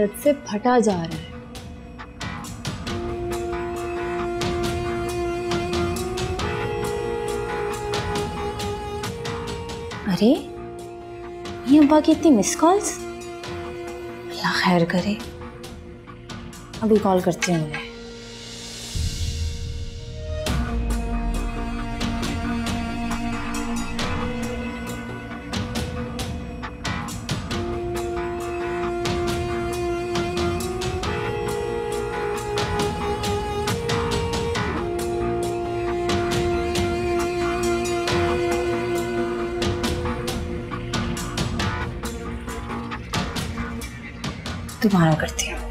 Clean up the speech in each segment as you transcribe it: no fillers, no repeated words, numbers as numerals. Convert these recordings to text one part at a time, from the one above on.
दर्द से फटा जा रहा है। अरे ये अब्बा की इतनी मिस कॉल्स, अल्लाह खैर करे। अभी कॉल करती हूँ उन्हें। दोबारा करती हूँ।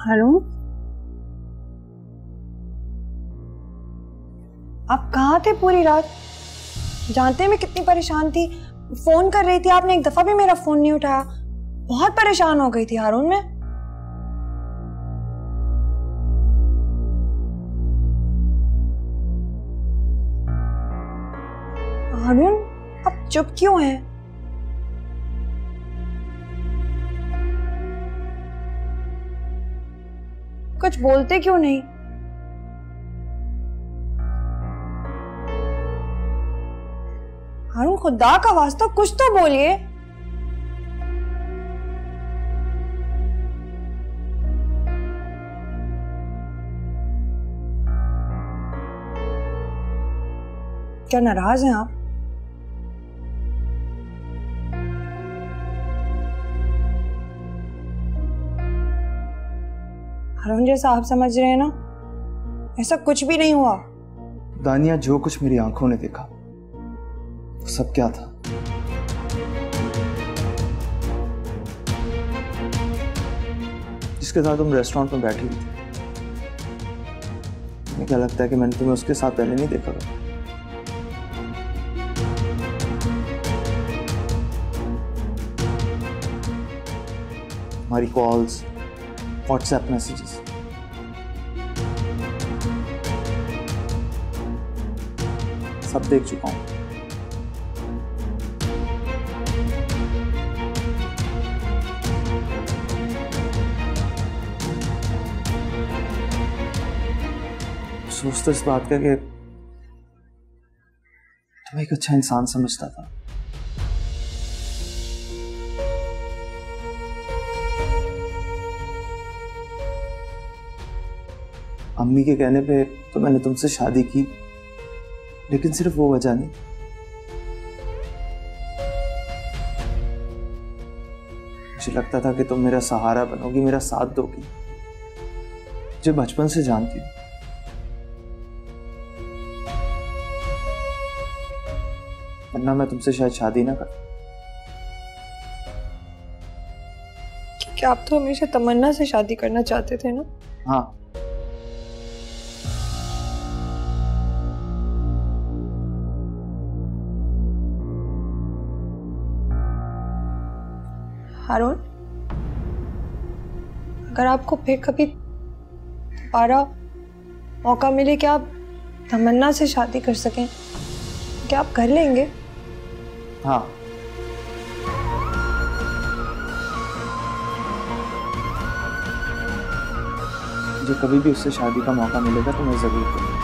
हेलो, आप कहाँ थे पूरी रात? जानते हैं मैं कितनी परेशान थी। फोन कर रही थी, आपने एक दफा भी मेरा फोन नहीं उठाया। बहुत परेशान हो गई थी हारून मैं। हारून, आप चुप क्यों हैं? कुछ बोलते क्यों नहीं? हारून, खुदा का वास्ता कुछ तो बोलिए। क्या नाराज हैं आप? हारून, जैसा आप समझ रहे हैं ना, ऐसा कुछ भी नहीं हुआ। दानिया, जो कुछ मेरी आंखों ने देखा वो सब क्या था? जिसके साथ तुम रेस्टोरेंट में बैठी हुई थी, मुझे क्या लगता है कि मैंने तुम्हें उसके साथ पहले नहीं देखा था। हमारी कॉल्स, व्हाट्सएप मैसेजेस, सब देख चुका हूं। सोचता इस बात का कि तुम एक अच्छा इंसान समझता था। अम्मी के कहने पे तो मैंने तुमसे शादी की, लेकिन सिर्फ वो वजह नहीं। मुझे लगता था कि तुम मेरा सहारा बनोगी, मेरा साथ दोगी। मुझे बचपन से जानती हूँ। वरना मैं तुमसे शायद शादी ना करता। क्या आप तो हमेशा तमन्ना से शादी करना चाहते थे ना? हाँ, हारून, अगर आपको फिर कभी दोबारा मौका मिले कि आप तमन्ना से शादी कर सकें, क्या आप कर लेंगे? हाँ। मुझे कभी भी उससे शादी का मौका मिलेगा तो मैं जरूर करूंगा।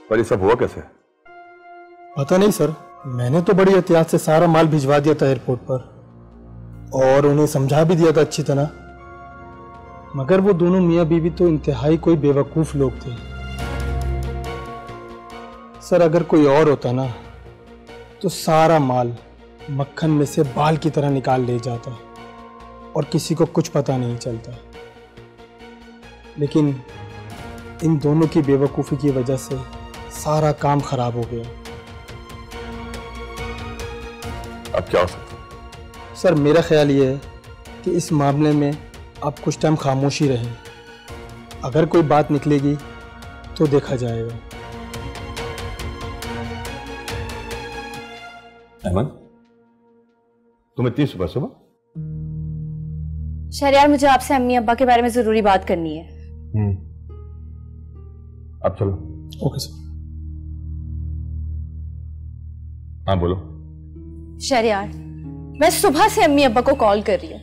पर ये सब हुआ कैसे? पता नहीं सर, मैंने तो बड़ी एहतियात से सारा माल भिजवा दिया था एयरपोर्ट पर और उन्हें समझा भी दिया था अच्छी तरह, मगर वो दोनों मियाँ बीवी तो इंतहाई कोई बेवकूफ लोग थे सर। अगर कोई और होता ना तो सारा माल मक्खन में से बाल की तरह निकाल ले जाता और किसी को कुछ पता नहीं चलता, लेकिन इन दोनों की बेवकूफ़ी की वजह से सारा काम खराब हो गया। अब क्या हो सकता है? सर मेरा ख्याल ये है कि इस मामले में आप कुछ टाइम खामोशी रहें, अगर कोई बात निकलेगी तो देखा जाएगा। अहमद, तुम इतनी सुबह सुबह? शहरयार, मुझे आपसे अम्मी अब्बा के बारे में जरूरी बात करनी है। अब चलो। Okay sir. हाँ बोलो। शहरयार, मैं सुबह से अम्मी अब्बा को कॉल कर रही हूँ,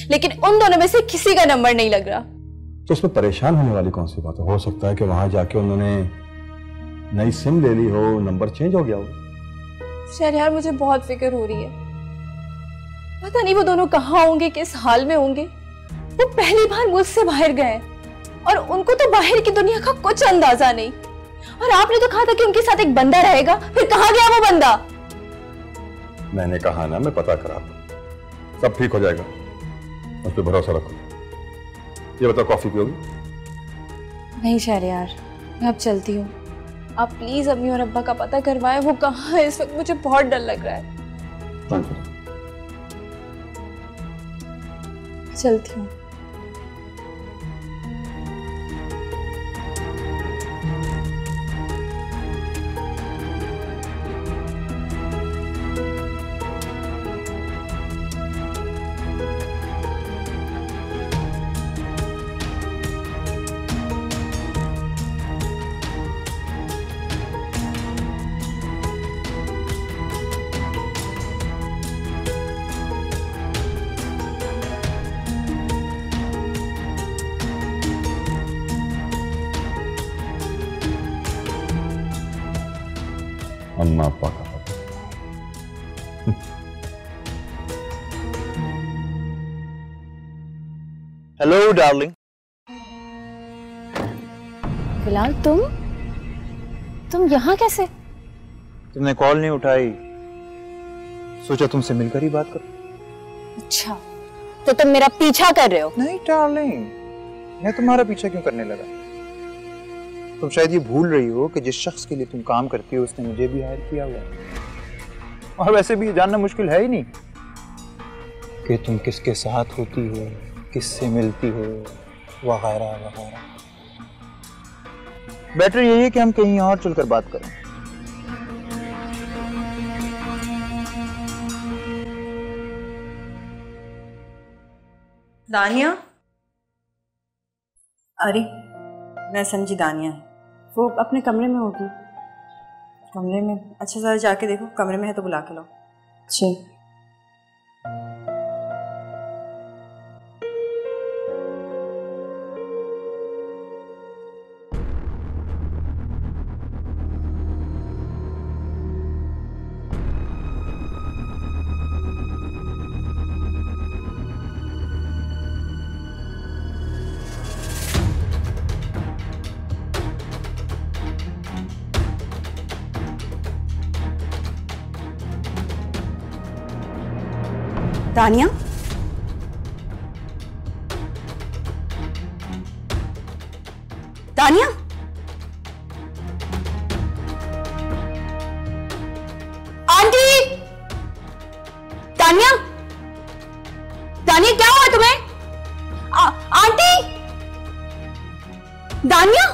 लेकिन उन दोनों में से किसी का नंबर नहीं लग रहा। तो इसमें परेशान होने वाली कौन सी बात है? हो सकता है कि वहां जाके उन्होंने नई सिम ले ली हो, नंबर चेंज हो गया हो। शहरयार, मुझे बहुत फिक्र हो रही है। पता नहीं वो दोनों कहाँ होंगे, किस हाल में होंगे। वो पहली बार मुझसे बाहर गए और उनको तो बाहर की दुनिया का कुछ अंदाजा नहीं। और आपने तो कहा था कि उनके साथ एक बंदा रहेगा, फिर कहाँ गया वो बंदा? मैंने कहा ना, मैं पता करा दूं, सब ठीक हो जाएगा, मुझ पर भरोसा रखो। ये बताओ, कॉफी पियोगी? नहीं शहरयार, मैं अब चलती हूँ। आप प्लीज अम्मी और अब्बा का पता करवाएं, वो कहाँ है इस वक्त, मुझे बहुत डर लग रहा है। चलती हूँ। अम्मा पापा का पता। Hello darling. फिलहाल तुम यहाँ कैसे? तुमने कॉल नहीं उठाई, सोचा तुमसे मिलकर ही बात करो। अच्छा, तो तुम मेरा पीछा कर रहे हो? नहीं डार्लिंग, मैं तुम्हारा पीछा क्यों करने लगा? तुम शायद ये भूल रही हो कि जिस शख्स के लिए तुम काम करती हो उसने मुझे भी हायर किया हुआ है। और वैसे भी जानना मुश्किल है ही नहीं कि तुम किसके साथ होती हो, किससे मिलती हो, वगैरह वगैरह। बेटर यही है कि हम कहीं और चलकर बात करें। दानिया? अरे मैं समझी दानिया है, वो अपने कमरे में होगी। कमरे में? अच्छा जरा जाके देखो, कमरे में है तो बुला के लाओ। जी। दानिया? दानिया? आंटी! दानिया? दानिया क्या हुआ तुम्हें? आंटी! दानिया?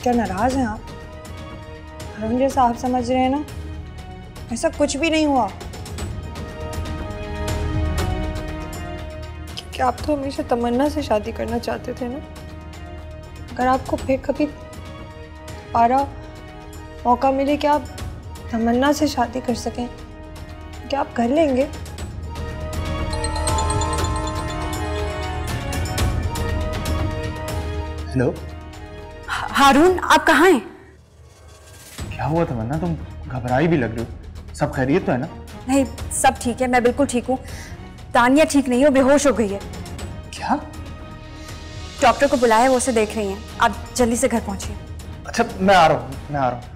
क्या नाराज हैं आप? हम जैसा आप समझ रहे हैं ना, ऐसा कुछ भी नहीं हुआ। क्या आप तो हमेशा तमन्ना से शादी करना चाहते थे ना? अगर आपको फिर कभी दोबारा मौका मिले कि आप तमन्ना से शादी कर सकें, क्या आप कर लेंगे? हेलो, हारून, आप कहाँ हैं? क्या हुआ तमन्ना? तुम घबराई भी लग रही हो। सब खैरियत तो है ना? नहीं, सब ठीक है, मैं बिल्कुल ठीक हूँ। तानिया ठीक नहीं है, वो बेहोश हो गई है। क्या? डॉक्टर को बुलाया, वो उसे देख रही हैं। आप जल्दी से घर पहुंचिए। अच्छा, मैं आ रहा हूँ, मैं आ रहा हूँ।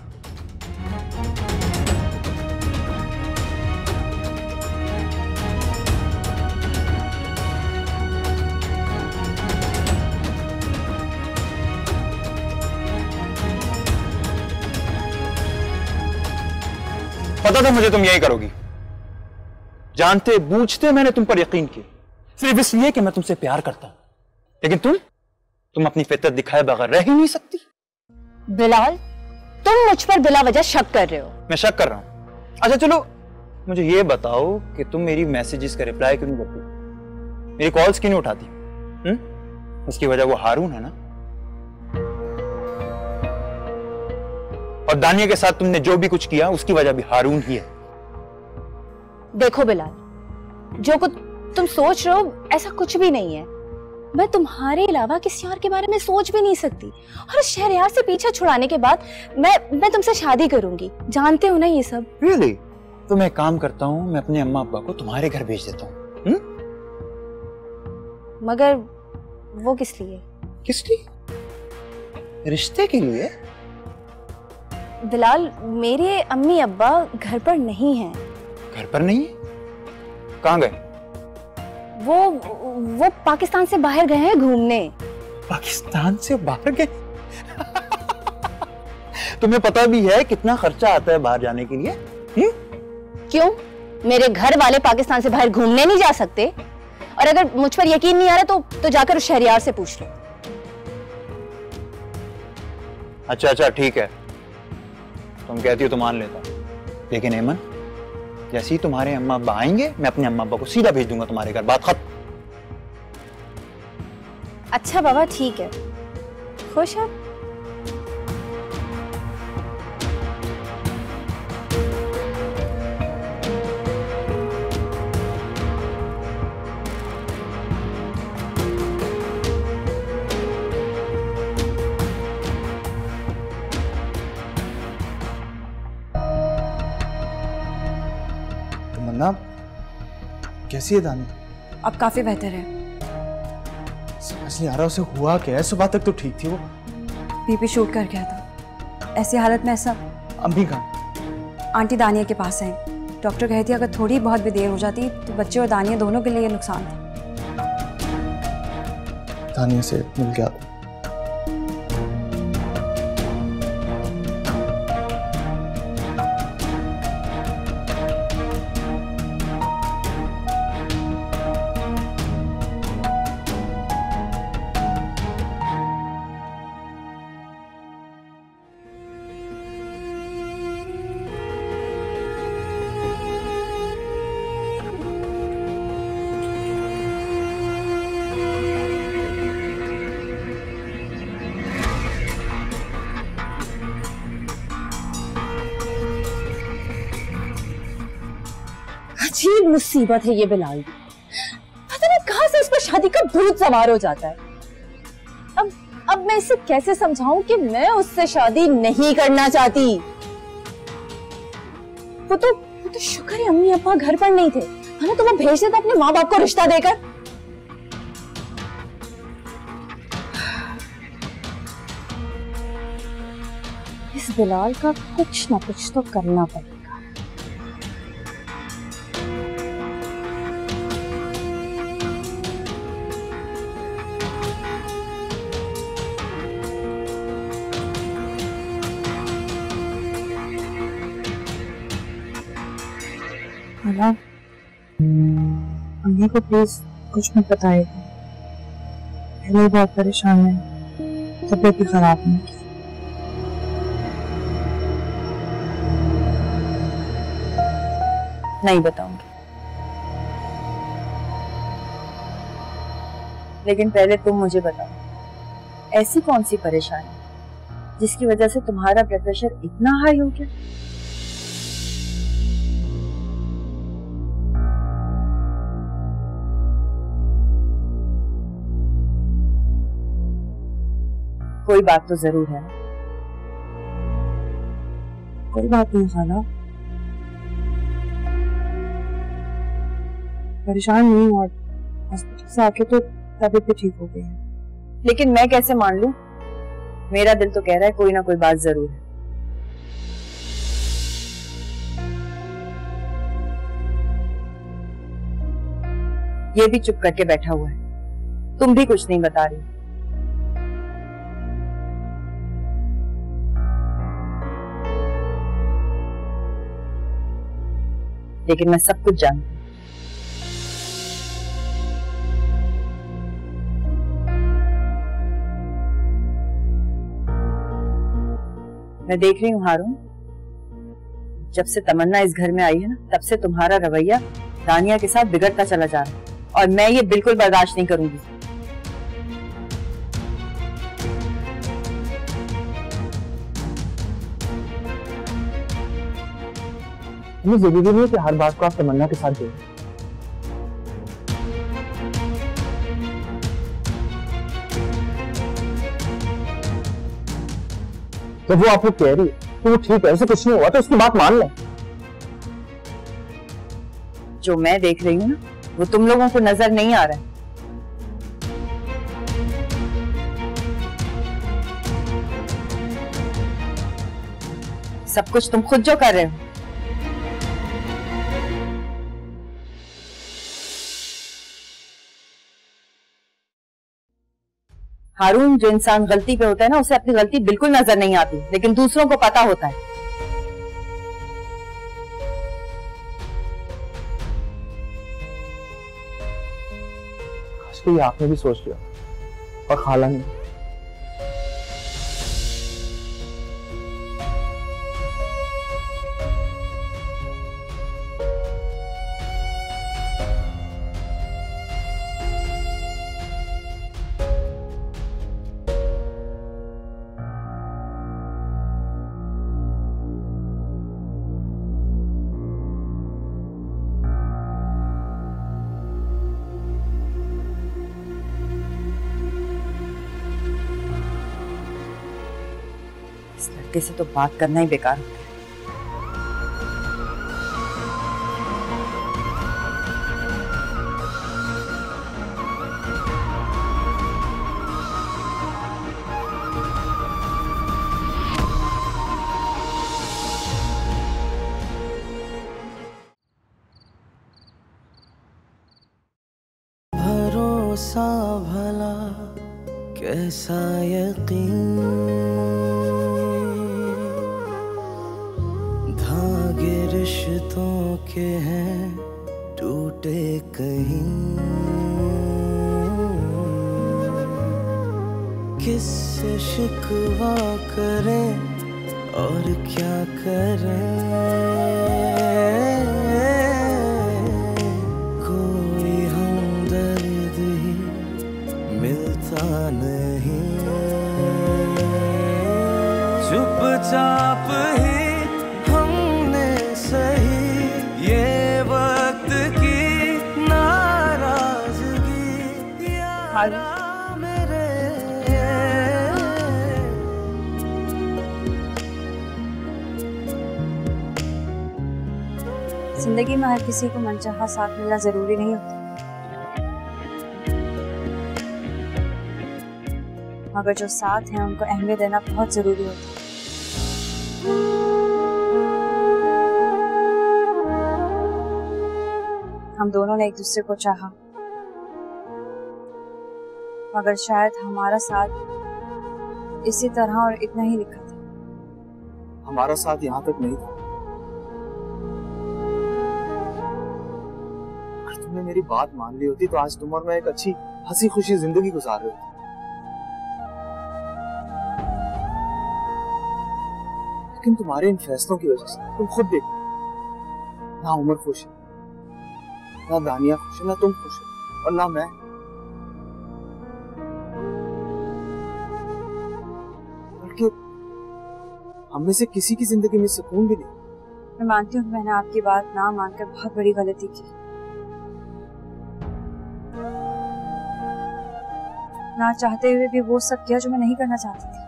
पता था मुझे तुम यही करोगी। जानते बूझते मैंने तुम पर यकीन किया, सिर्फ इसलिए कि मैं तुमसे प्यार करता हूं। लेकिन तुम अपनी फितरत दिखाए बगैर रह ही नहीं सकती। बिलाल, तुम मुझ पर बिला वजह शक कर रहे हो। मैं शक कर रहा हूं? अच्छा चलो, मुझे ये बताओ कि तुम मेरी मैसेजेस का रिप्लाई क्यों नहीं करती, मेरी कॉल्स क्यों नहीं उठाती? उसकी वजह वो हारून है ना? और दानिया के साथ तुमने जो भी कुछ किया उसकी वजह भी हारून ही है। देखो बिलाल, जो कुछ तुम सोच रहे हो ऐसा कुछ भी नहीं है। मैं तुम्हारे अलावा किसी और के बारे में सोच भी नहीं सकती। और शहरयार से पीछा छुड़ाने के बाद मैं तुमसे शादी करूंगी। जानते हो ना ये सब। Really? तो मैं काम करता हूँ, मैं अपने अम्मा अब्बा को तुम्हारे घर भेज देता हूँ। मगर वो किस लिए? किस लिए? रिश्ते के लिए। बिलाल, मेरे अम्मी अब्बा घर पर नहीं हैं। घर पर नहीं है? कहाँ गए? वो पाकिस्तान से बाहर गए हैं घूमने। पाकिस्तान से बाहर गए? तुम्हें पता भी है कितना खर्चा आता है बाहर जाने के लिए? क्यों? मेरे घर वाले पाकिस्तान से बाहर घूमने नहीं जा सकते? और अगर मुझ पर यकीन नहीं आ रहा तो जाकर उस शहरयार से पूछ लो। अच्छा ठीक है, तुम कहती हो तो मान लेता हूं। लेकिन एमन, जैसे ही तुम्हारे अम्मा अब्बा आएंगे मैं अपने अम्मा अब्बा को सीधा भेज दूंगा तुम्हारे घर। बात खत्म। अच्छा बाबा, ठीक है। खुश है? तमन्ना, कैसी है दानी? अब काफी बेहतर है। समझ नहीं आ रहा उसे हुआ क्या है। सुबह तक तो ठीक थी वो। बीपी शूट कर गया था। ऐसी हालत में ऐसा। अम्मी कहाँ? आंटी दानिया के पास है। डॉक्टर कहती है अगर थोड़ी बहुत भी देर हो जाती तो बच्चे और दानिया दोनों के लिए नुकसान था। दानिया से मिल गया। अजीब मुसीबत है ये बिलाल। पता नहीं कहां से इस पर शादी का भूत सवार हो जाता है। अब मैं इसे कैसे समझाऊं कि मैं उससे शादी नहीं करना चाहती। वो तो शुक्र है अम्मी अब्बा घर पर नहीं थे, है ना? तो वो भेज देता अपने माँ बाप को रिश्ता देकर। इस बिलाल का कुछ ना कुछ तो करना पड़ेगा। अम्मी को प्लीज कुछ मत बताइएगा। पहले बहुत परेशान है, तबीयत भी खराब है। नहीं बताऊंगी, लेकिन पहले तुम मुझे बताओ ऐसी कौन सी परेशानी जिसकी वजह से तुम्हारा ब्लड प्रेशर इतना हाई हो गया? कोई बात तो जरूर है। कोई बात नहीं खाला, परेशान नहीं और हॉस्पिटल से आके तो तबीयत भी ठीक हो गई है। लेकिन मैं कैसे मान लूं? मेरा दिल तो कह रहा है कोई ना कोई बात जरूर है। ये भी चुप करके बैठा हुआ है, तुम भी कुछ नहीं बता रही। लेकिन मैं सब कुछ जानती हूँ। मैं देख रही हूँ हारून, जब से तमन्ना इस घर में आई है ना, तब से तुम्हारा रवैया दानिया के साथ बिगड़ता चला जा रहा है और मैं ये बिल्कुल बर्दाश्त नहीं करूंगी। हमें जरूरी नहीं है कि हर बात को आप तमन्ना के साथ दें। जब वो आपको कह रही है तो वो ठीक है, ऐसे कुछ नहीं हुआ तो उसकी बात मान लें। जो मैं देख रही हूँ ना, वो तुम लोगों को नजर नहीं आ रहा है। सब कुछ तुम खुद जो कर रहे हो। हारून, जो इंसान गलती पे होता है ना, उसे अपनी गलती बिल्कुल नजर नहीं आती, लेकिन दूसरों को पता होता है। ये आपने भी सोच लिया और खाला ने। इस लड़के से तो बात करना ही बेकार होता है। भरोसा भला कैसा यकीन, धागे रिश्तों के हैं टूटे कहीं, किससे शिकवा करें और क्या करें, कोई हमदर्द ही मिलता नहीं, चुपचाप ही हमने सही ये वक्त की नाराजगी यारा मेरे। जिंदगी में हर किसी को मनचाहा साथ मिलना जरूरी नहीं होता, मगर जो साथ हैं उनको अहमियत देना बहुत जरूरी होता है। हम दोनों ने एक दूसरे को चाहा, मगर शायद हमारा साथ इसी तरह और इतना ही लिखा था। हमारा साथ यहाँ तक नहीं था। अगर तुमने मेरी बात मान ली होती तो आज तुम और मैं एक अच्छी हंसी खुशी जिंदगी गुजार रहे होते। लेकिन तुम्हारे इन फैसलों की वजह से तुम खुद देखो, ना उमर खुश है, ना दानिया खुश है, ना तुम खुश हो और ना मैं। कि हम में से किसी की जिंदगी में सुकून भी नहीं। मैं मानती हूँ कि मैंने आपकी बात ना मानकर बहुत बड़ी गलती की। ना चाहते हुए भी वो सब किया जो मैं नहीं करना चाहती थी।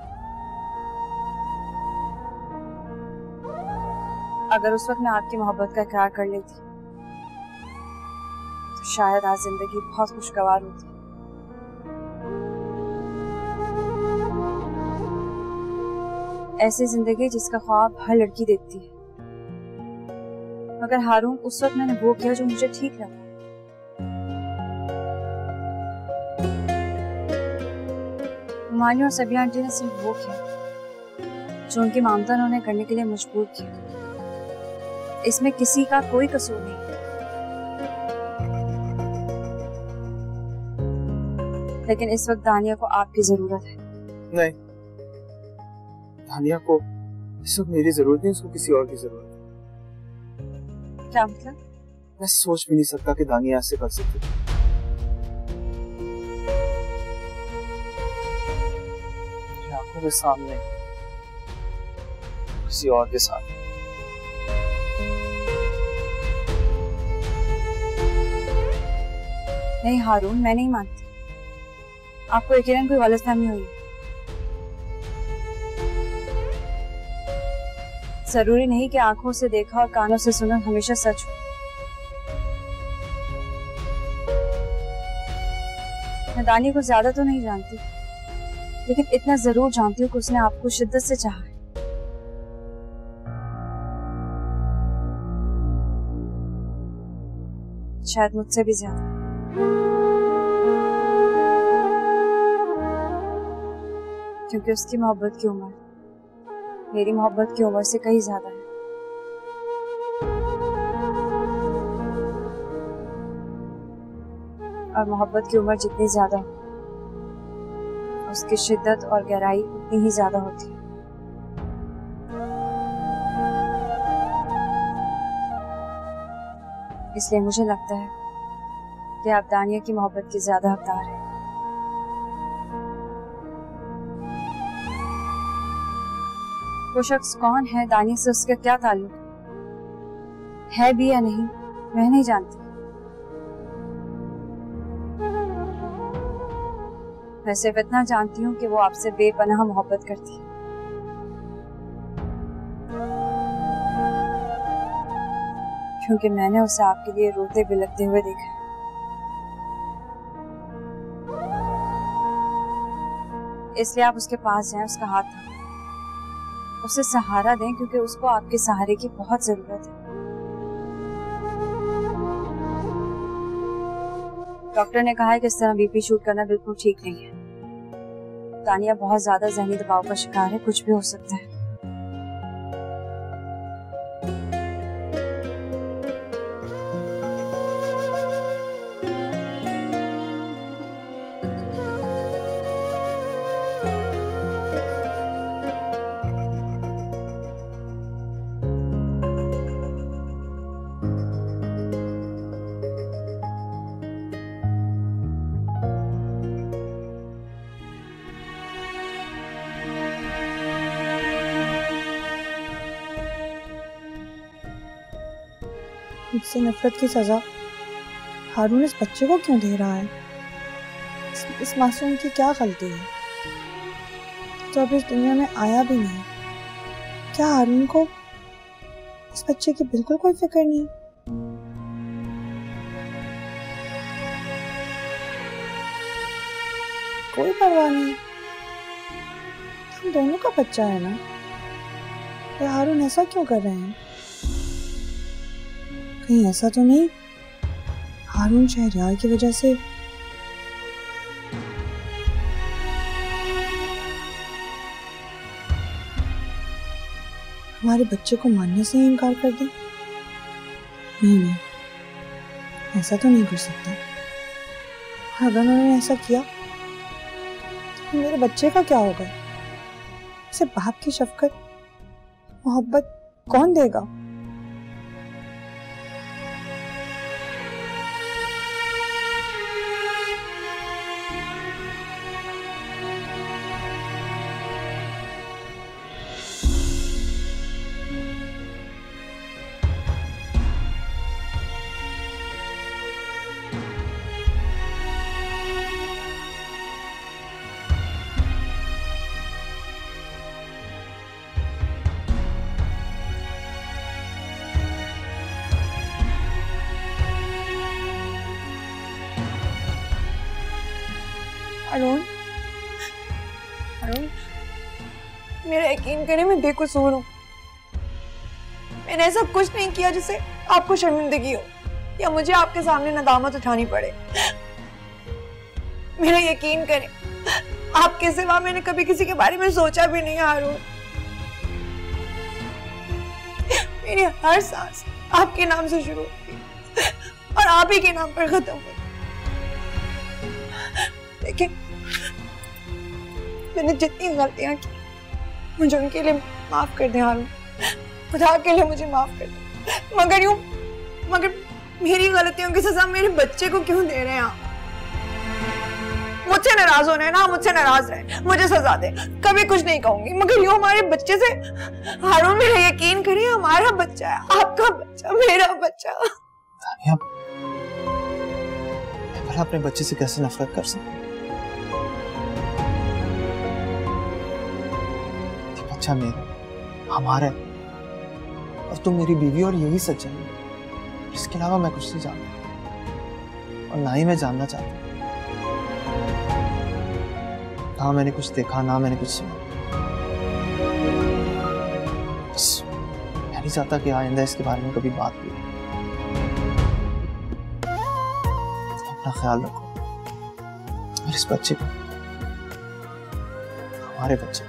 अगर उस वक्त मैं आपकी मोहब्बत का इकरार कर लेती तो शायद आज जिंदगी बहुत खुशगवार होती। ऐसी जिंदगी जिसका ख्वाब हर लड़की देखती है। मगर हारून, उस वक्त मैंने वो किया जो मुझे ठीक लगा। हुमायूं और सबिया आंटी ने सिर्फ वो किया जो उनकी मामता ने उन्हें करने के लिए मजबूर किया। इसमें किसी का कोई कसूर नहीं। लेकिन इस वक्त दानिया को आपकी जरूरत है। नहीं, दानिया को इस वक्त मेरी जरूरत नहीं, उसको किसी और की जरूरत है। क्या मतलब? मैं सोच भी नहीं सकता कि दानिया ऐसे कर सकती। मेरी आंखों के सामने किसी और के साथ। नहीं हारून, मैं नहीं मानती। आपको यकीनन कोई गलतफहमी हुई है। जरूरी नहीं कि आंखों से देखा और कानों से सुना हमेशा सच हो। मैं दानिया को ज्यादा तो नहीं जानती, लेकिन इतना जरूर जानती हूँ कि उसने आपको शिद्दत से चाहा है। शायद मुझसे भी ज्यादा। क्योंकि उसकी मोहब्बत की उम्र मेरी मोहब्बत की उम्र से कहीं ज्यादा है। और मोहब्बत की उम्र जितनी ज्यादा हो, उसकी शिद्दत और गहराई उतनी ही ज्यादा होती है। इसलिए मुझे लगता है कि आप दानिया की मोहब्बत के ज्यादा हकदार हैं। वो शख्स कौन है, दानिया से उसका क्या ताल्लुक है भी या नहीं, मैं नहीं जानती। मैं सिर्फ इतना जानती हूँ कि वो आपसे बेपनाह मोहब्बत करती है। क्योंकि मैंने उसे आपके लिए रोते बिलखते हुए देखा है। इसलिए आप उसके पास जाएं, उसका हाथ थामें, उसे सहारा दें, क्योंकि उसको आपके सहारे की बहुत जरूरत है। डॉक्टर ने कहा है कि इस तरह बीपी शूट करना बिल्कुल ठीक नहीं है। दानिया बहुत ज्यादा जहनी दबाव का शिकार है, कुछ भी हो सकता है। मुझसे नफरत की सजा हारून इस बच्चे को क्यों दे रहा है? इस मासूम की क्या गलती है तो अब इस दुनिया में आया भी नहीं? क्या हारून को इस बच्चे की बिल्कुल कोई फिक्र नहीं? कोई परवाह नहीं, हम दोनों का बच्चा है ना। तो हारून ऐसा क्यों कर रहे हैं? कहीं ऐसा तो नहीं हारून शहरयार की वजह से हमारे बच्चे को मानने से ही इनकार कर दे? नहीं, ऐसा तो नहीं कर सकता। अगर उन्होंने ऐसा किया तो मेरे बच्चे का क्या होगा? उसे बाप की शफकत मोहब्बत कौन देगा? अरुण, अरुण, मेरा यकीन करें, मैं बेकसूर हूँ। मैंने ऐसा कुछ नहीं किया जिससे आपको शर्मिंदगी हो या मुझे आपके सामने नदामत उठानी पड़े। मेरा यकीन करें, आपके सिवा मैंने कभी किसी के बारे में सोचा भी नहीं। अरुण, मेरी हर सांस आपके नाम से शुरू होती और आप ही के नाम पर खत्म होती। लेकिन मैंने जितनी गलतियां की मुझे उनके लिए माफ कर दे अरुण, खुदा के लिए मुझे माफ कर दे। मगर मेरी गलतियों की सजा मेरे बच्चे को क्यों दे रहे हैं आप? मुझसे नाराज हो रहे हैं ना, मुझसे नाराज रहे, मुझे सजा दे, कभी कुछ नहीं कहूंगी, मगर यूं हमारे बच्चे से। हारून, मेरा यकीन करिए, हमारा बच्चा है, आपका बच्चा, मेरा बच्चा। तानिया, मैं भला अपने बच्चे से कैसे नफरत कर सकता? ये बच्चा मेरा, हमारा है, और तुम मेरी बीवी, और यही सच्चाई है। इसके अलावा मैं कुछ नहीं जानता, और ना ही मैं जानना चाहता। ना मैंने कुछ देखा, ना मैंने कुछ सुना। बस मैं नहीं चाहता कि आइंदा इसके बारे में कभी बात भी हो। अपना ख्याल रखो और इस बच्चे को, हमारे बच्चे को।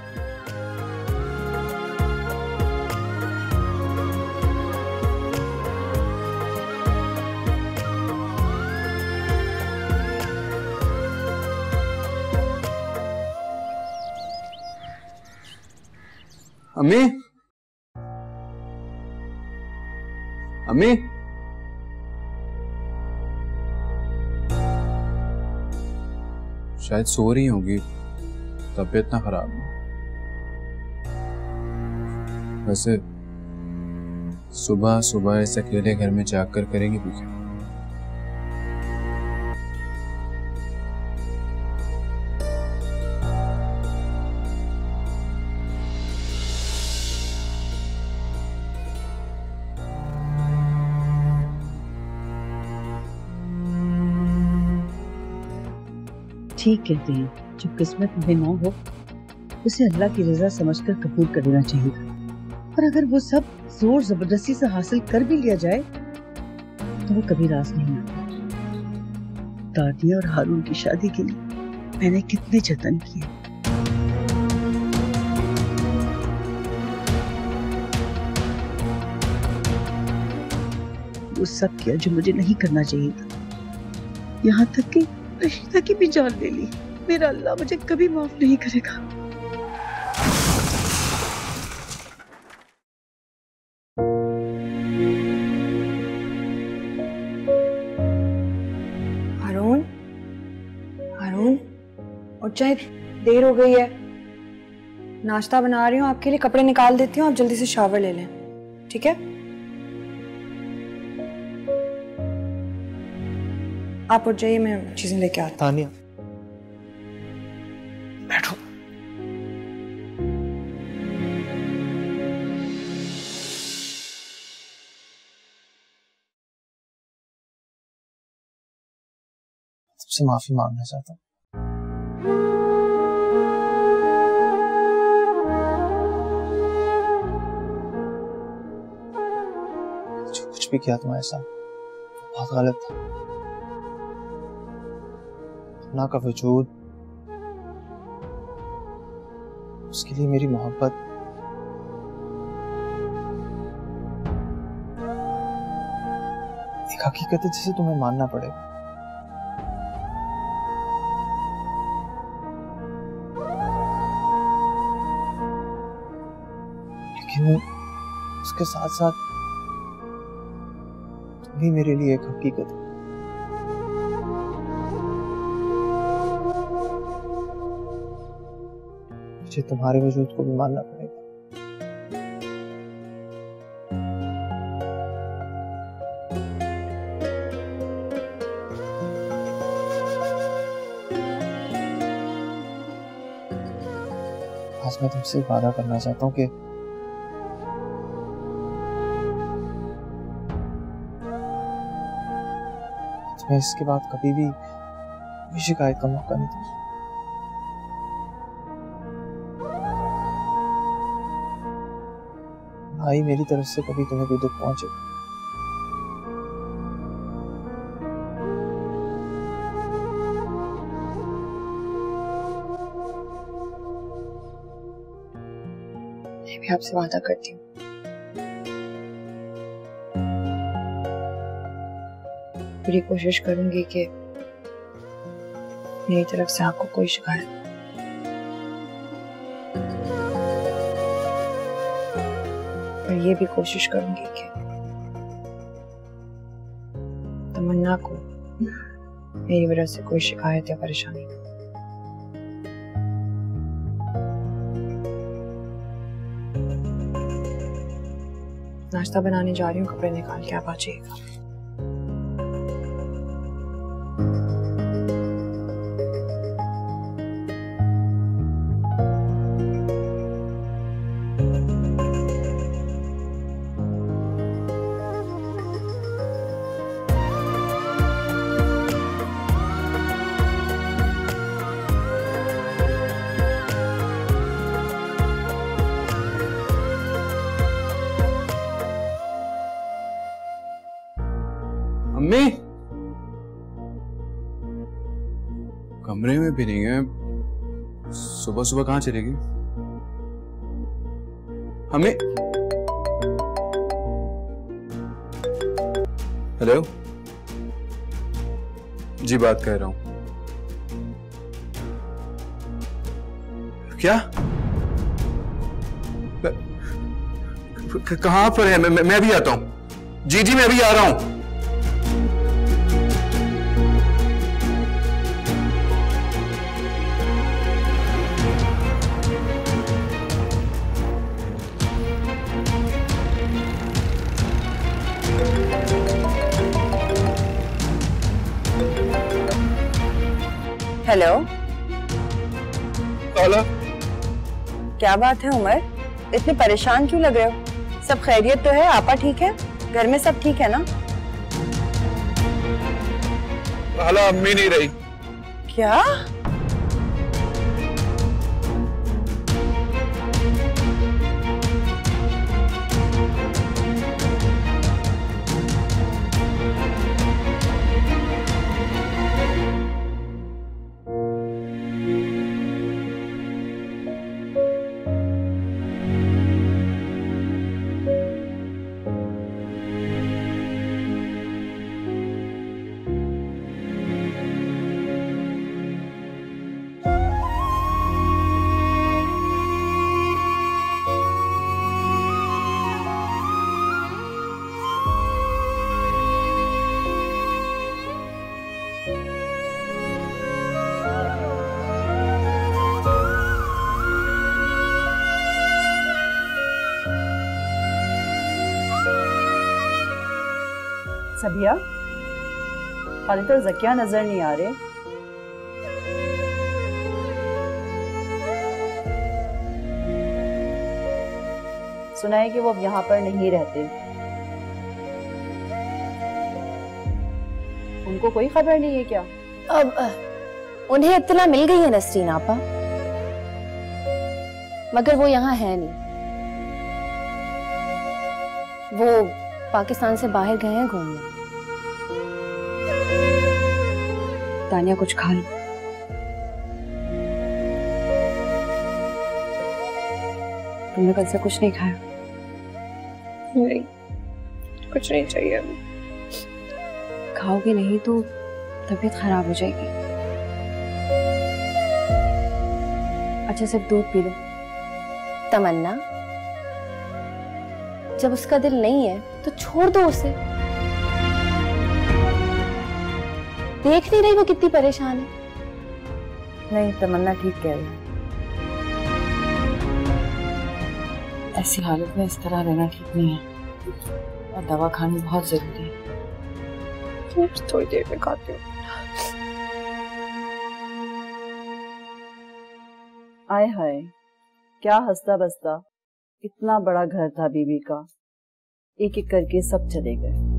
अम्मी, अम्मी, शायद सो रही होगी, तबीयत ना खराब है। वैसे सुबह सुबह इस अकेले घर में जाकर करेंगी भी क्या? ठीक कहते हैं, जो किस्मत में ना हो उसे अल्लाह की रजा समझकर कबूल कर लेना चाहिए। और अगर वो सब जोर जबरदस्ती से हासिल कर भी लिया जाए तो वो कभी रास नहीं आता। दानिया और हारून की शादी के लिए मैंने कितने जतन किए, वो सब किया जो मुझे नहीं करना चाहिए था। यहाँ तक कि रशीदा की भी जान ले ली। मेरा अल्लाह मुझे कभी माफ नहीं करेगा। हारून, हारून, और चाहे देर हो गई है, नाश्ता बना रही हूँ आपके लिए, कपड़े निकाल देती हूँ, आप जल्दी से शावर ले लें, ठीक है? आप उठ जाइए, मैं चीजें लेके आता हूँ। तानिया, बैठो। तुमसे माफी मांगना चाहता हूँ। जो कुछ भी किया तुम्हारे साथ बहुत गलत था। अपना का वजूद, उसके लिए मेरी मोहब्बत, एक हकीकत है जिसे तुम्हें मानना पड़ेगा। लेकिन उसके साथ साथ तुम भी मेरे लिए एक हकीकत है। मुझे तुम्हारे वजूद को भी मानना पड़ेगा। आज मैं तुमसे वादा करना चाहता हूँ कि तुम्हें इसके बाद कभी भी कोई शिकायत का मौका नहीं दूंगा। भाई मेरी तरफ से कभी तुम्हें कोई दुख पहुंचे मैं भी आपसे वादा करती हूँ पूरी कोशिश करूंगी कि मेरी तरफ से आपको कोई शिकायत और ये भी कोशिश करूंगी कि तमन्ना को मेरी वजह से कोई शिकायत या परेशानी ना। नाश्ता बनाने जा रही हूँ, कपड़े निकाल के आप आ जाइएगा। अम्मी कमरे में भी नहीं है, सुबह सुबह कहाँ चलेगी? अम्मी, हेलो जी, बात कर रहा हूँ। क्या कहाँ पर है? मैं भी आता हूँ। जी जी, मैं भी आ रहा हूँ। हेलो, हेलो, क्या बात है उमर, इतने परेशान क्यों लग रहे हो? सब खैरियत तो है? आपा ठीक है? घर में सब ठीक है ना? हाला अम्मी नहीं रही। क्या? सबिया, खालिद और ज़किया नजर नहीं आ रहे। सुना है कि वो अब यहाँ पर नहीं रहते। उनको कोई खबर नहीं है क्या? अब उन्हें इत्तला मिल गई है नसरीन आपा, मगर वो यहाँ है नहीं। वो पाकिस्तान से बाहर गए हैं घूमने। तानिया, कुछ खा लो। तुमने कल से कुछ नहीं खाया? नहीं, कुछ नहीं चाहिए अभी। खाओगे नहीं तो तबीयत खराब हो जाएगी। अच्छा, सिर्फ दूध पी लो। तमन्ना, जब उसका दिल नहीं है तो छोड़ दो उसे। देख नहीं रही वो कितनी परेशान है? नहीं, तमन्ना ठीक कह रही है। ऐसी हालत में इस तरह रहना ठीक नहीं है और दवा खानी बहुत जरूरी है। थोड़ी देर में खाती हूँ। आय हाय, क्या हंसता बसता। इतना बड़ा घर था बीबी का, एक एक करके सब चले गए।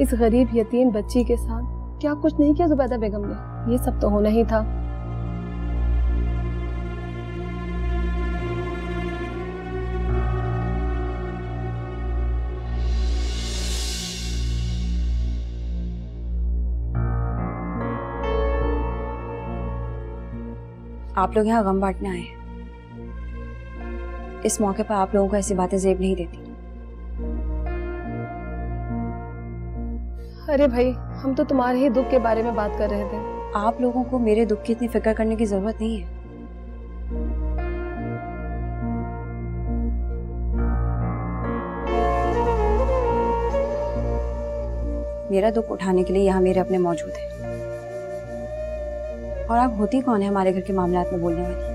इस गरीब यतीम बच्ची के साथ क्या कुछ नहीं किया जुबैदा बेगम ने? ये सब तो होना ही था। आप लोग यहाँ गम बांटने आए हैं। इस मौके पर आप लोगों को ऐसी बातें जेब नहीं देती। अरे भाई, हम तो तुम्हारे ही दुख के बारे में बात कर रहे थे। आप लोगों को मेरे दुख की इतनी फिक्र करने की जरूरत नहीं है। मेरा दुख उठाने के लिए यहाँ मेरे अपने मौजूद हैं। और आप होती कौन है हमारे घर के मामलात में बोलने वाली?